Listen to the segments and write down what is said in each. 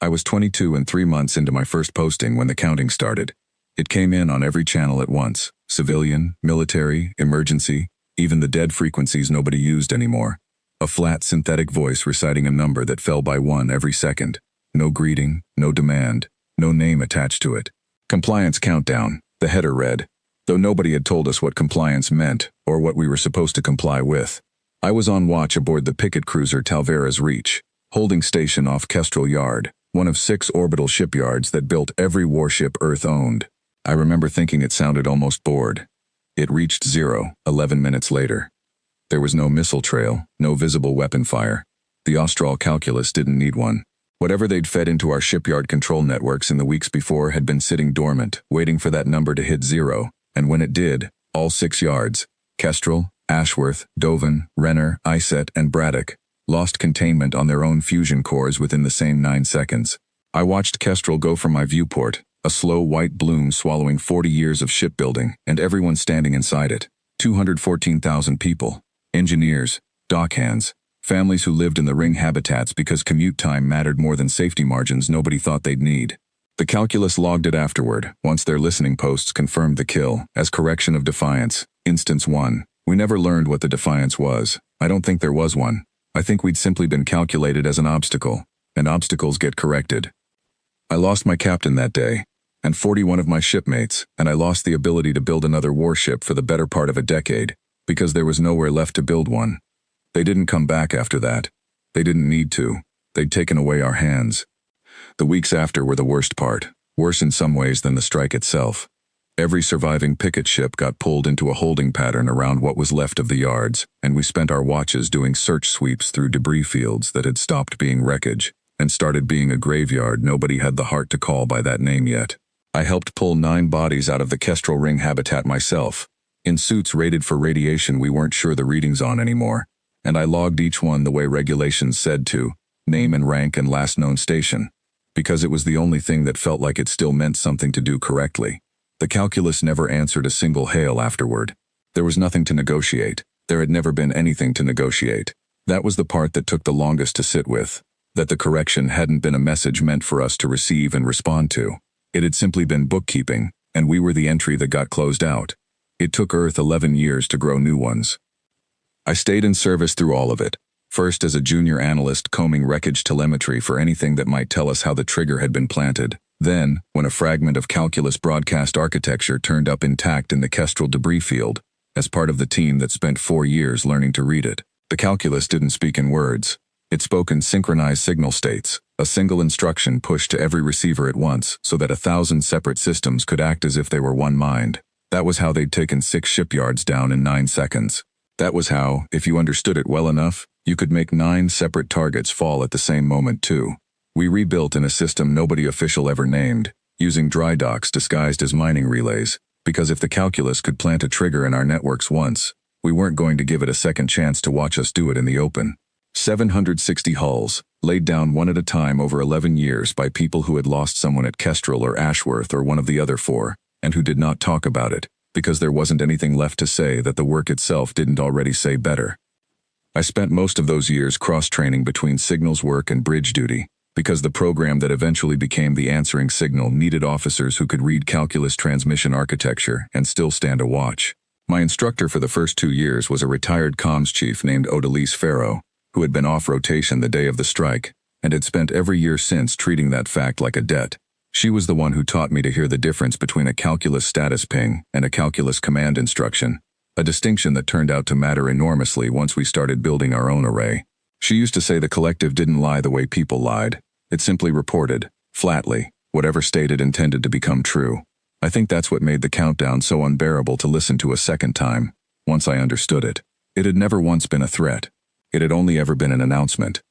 I was 22 and 3 months into my first posting when the counting started. It came in on every channel at once: civilian, military, emergency, even the dead frequencies nobody used anymore. A flat synthetic voice reciting a number that fell by one every second. No greeting, no demand, no name attached to it. Compliance countdown, the header read, though nobody had told us what compliance meant or what we were supposed to comply with. I was on watch aboard the picket cruiser Talvera's Reach, holding station off Kestrel Yard, one of 6 orbital shipyards that built every warship Earth owned. I remember thinking it sounded almost bored. It reached 0, 11 minutes later. There was no missile trail, no visible weapon fire. The Austral calculus didn't need one. Whatever they'd fed into our shipyard control networks in the weeks before had been sitting dormant, waiting for that number to hit 0, and when it did, all 6 yards, Kestrel, Ashworth, Doven, Renner, Iset, and Braddock, lost containment on their own fusion cores within the same 9 seconds. I watched Kestrel go from my viewport, a slow white bloom swallowing 40 years of shipbuilding, and everyone standing inside it. 214,000 people. Engineers, dockhands, families who lived in the ring habitats because commute time mattered more than safety margins nobody thought they'd need. The calculus logged it afterward, once their listening posts confirmed the kill, as correction of Defiance, Instance 1. We never learned what the Defiance was. I don't think there was one. I think we'd simply been calculated as an obstacle, and obstacles get corrected. I lost my captain that day, and 41 of my shipmates, and I lost the ability to build another warship for the better part of a decade, because there was nowhere left to build one. They didn't come back after that. They didn't need to. They'd taken away our hands. The weeks after were the worst part, worse in some ways than the strike itself. Every surviving picket ship got pulled into a holding pattern around what was left of the yards, and we spent our watches doing search sweeps through debris fields that had stopped being wreckage and started being a graveyard nobody had the heart to call by that name yet. I helped pull 9 bodies out of the Kestrel ring habitat myself, in suits rated for radiation we weren't sure the readings on anymore, and I logged each one the way regulations said to, name and rank and last known station, because it was the only thing that felt like it still meant something to do correctly. The calculus never answered a single hail afterward. There was nothing to negotiate. There had never been anything to negotiate. That was the part that took the longest to sit with, that the correction hadn't been a message meant for us to receive and respond to. It had simply been bookkeeping, and we were the entry that got closed out. It took Earth 11 years to grow new ones. I stayed in service through all of it, first as a junior analyst combing wreckage telemetry for anything that might tell us how the trigger had been planted. Then, when a fragment of calculus broadcast architecture turned up intact in the Kestrel debris field, as part of the team that spent 4 years learning to read it. The calculus didn't speak in words. It spoke in synchronized signal states, a single instruction pushed to every receiver at once so that 1,000 separate systems could act as if they were one mind. That was how they'd taken 6 shipyards down in 9 seconds. That was how, if you understood it well enough, you could make 9 separate targets fall at the same moment too. We rebuilt in a system nobody official ever named, using dry docks disguised as mining relays, because if the calculus could plant a trigger in our networks once, we weren't going to give it a second chance to watch us do it in the open. 760 hulls, laid down one at a time over 11 years by people who had lost someone at Kestrel or Ashworth or one of the other 4, and who did not talk about it, because there wasn't anything left to say that the work itself didn't already say better. I spent most of those years cross-training between signals work and bridge duty, because the program that eventually became the answering signal needed officers who could read calculus transmission architecture and still stand a watch. My instructor for the first 2 years was a retired comms chief named Odalise Farrow, who had been off rotation the day of the strike, and had spent every year since treating that fact like a debt. She was the one who taught me to hear the difference between a calculus status ping and a calculus command instruction, a distinction that turned out to matter enormously once we started building our own array. She used to say the collective didn't lie the way people lied. It simply reported, flatly, whatever state it intended to become true. I think that's what made the countdown so unbearable to listen to a second time, once I understood it. It had never once been a threat. It had only ever been an announcement.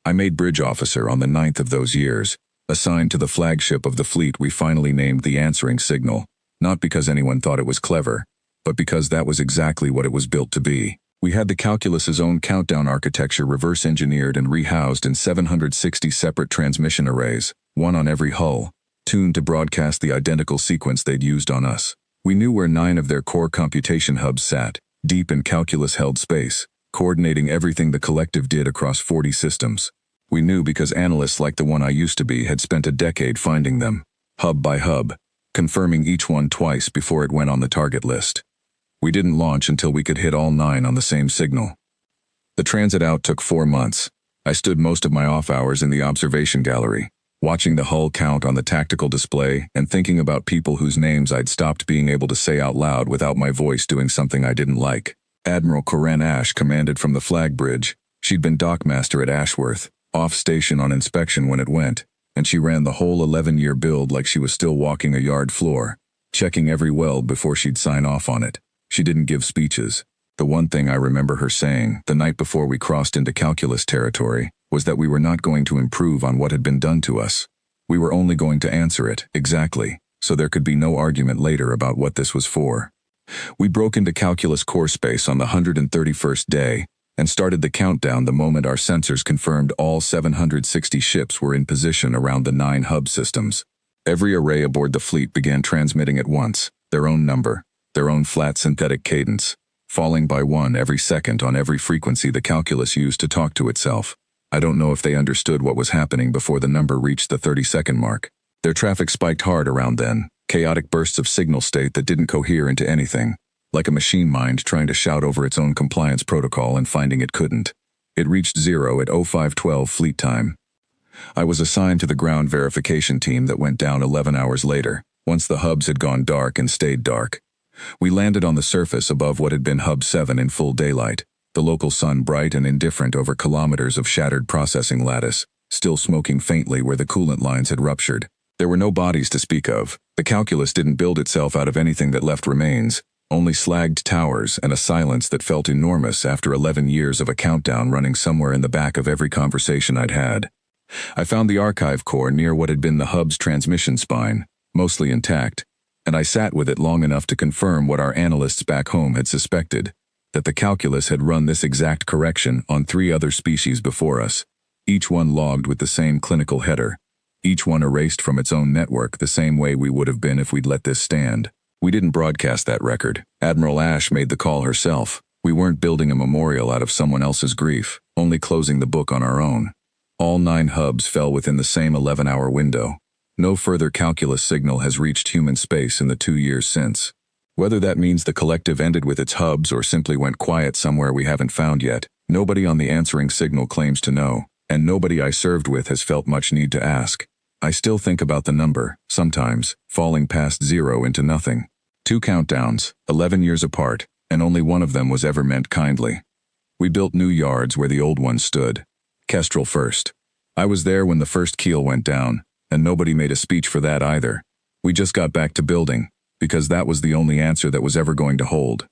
I made bridge officer on the 9th of those years, assigned to the flagship of the fleet we finally named the answering signal, not because anyone thought it was clever, but because that was exactly what it was built to be. We had the calculus's own countdown architecture reverse-engineered and rehoused in 760 separate transmission arrays, one on every hull, tuned to broadcast the identical sequence they'd used on us. We knew where 9 of their core computation hubs sat, deep in calculus-held space, coordinating everything the collective did across 40 systems. We knew because analysts like the one I used to be had spent a decade finding them, hub by hub, confirming each one twice before it went on the target list. We didn't launch until we could hit all 9 on the same signal. The transit out took 4 months. I stood most of my off hours in the observation gallery, watching the hull count on the tactical display and thinking about people whose names I'd stopped being able to say out loud without my voice doing something I didn't like. Admiral Corinne Ash commanded from the flag bridge. She'd been dockmaster at Ashworth, off station on inspection when it went, and she ran the whole 11-year build like she was still walking a yard floor, checking every weld before she'd sign off on it. She didn't give speeches. The one thing I remember her saying, the night before we crossed into calculus territory, was that we were not going to improve on what had been done to us. We were only going to answer it, exactly, so there could be no argument later about what this was for. We broke into calculus core space on the 131st day, and started the countdown the moment our sensors confirmed all 760 ships were in position around the 9 hub systems. Every array aboard the fleet began transmitting at once, their own number, their own flat synthetic cadence, falling by 1 every second on every frequency the calculus used to talk to itself. I don't know if they understood what was happening before the number reached the 30-second mark. Their traffic spiked hard around then, chaotic bursts of signal state that didn't cohere into anything, like a machine mind trying to shout over its own compliance protocol and finding it couldn't. It reached 0 at 0512 fleet time. I was assigned to the ground verification team that went down 11 hours later, once the hubs had gone dark and stayed dark. We landed on the surface above what had been Hub 7 in full daylight, the local sun bright and indifferent over kilometers of shattered processing lattice, still smoking faintly where the coolant lines had ruptured. There were no bodies to speak of. The calculus didn't build itself out of anything that left remains, only slagged towers and a silence that felt enormous after 11 years of a countdown running somewhere in the back of every conversation I'd had. I found the archive core near what had been the hub's transmission spine, mostly intact, and I sat with it long enough to confirm what our analysts back home had suspected, that the calculus had run this exact correction on 3 other species before us, each one logged with the same clinical header, each one erased from its own network the same way we would have been if we'd let this stand. We didn't broadcast that record. Admiral Ash made the call herself. We weren't building a memorial out of someone else's grief, only closing the book on our own. All 9 hubs fell within the same 11-hour window. No further calculus signal has reached human space in the 2 years since. Whether that means the collective ended with its hubs or simply went quiet somewhere we haven't found yet, nobody on the answering signal claims to know, and nobody I served with has felt much need to ask. I still think about the number, sometimes, falling past 0 into nothing. 2 countdowns, 11 years apart, and only one of them was ever meant kindly. We built new yards where the old ones stood. Kestrel first. I was there when the first keel went down, and nobody made a speech for that either. We just got back to building, because that was the only answer that was ever going to hold.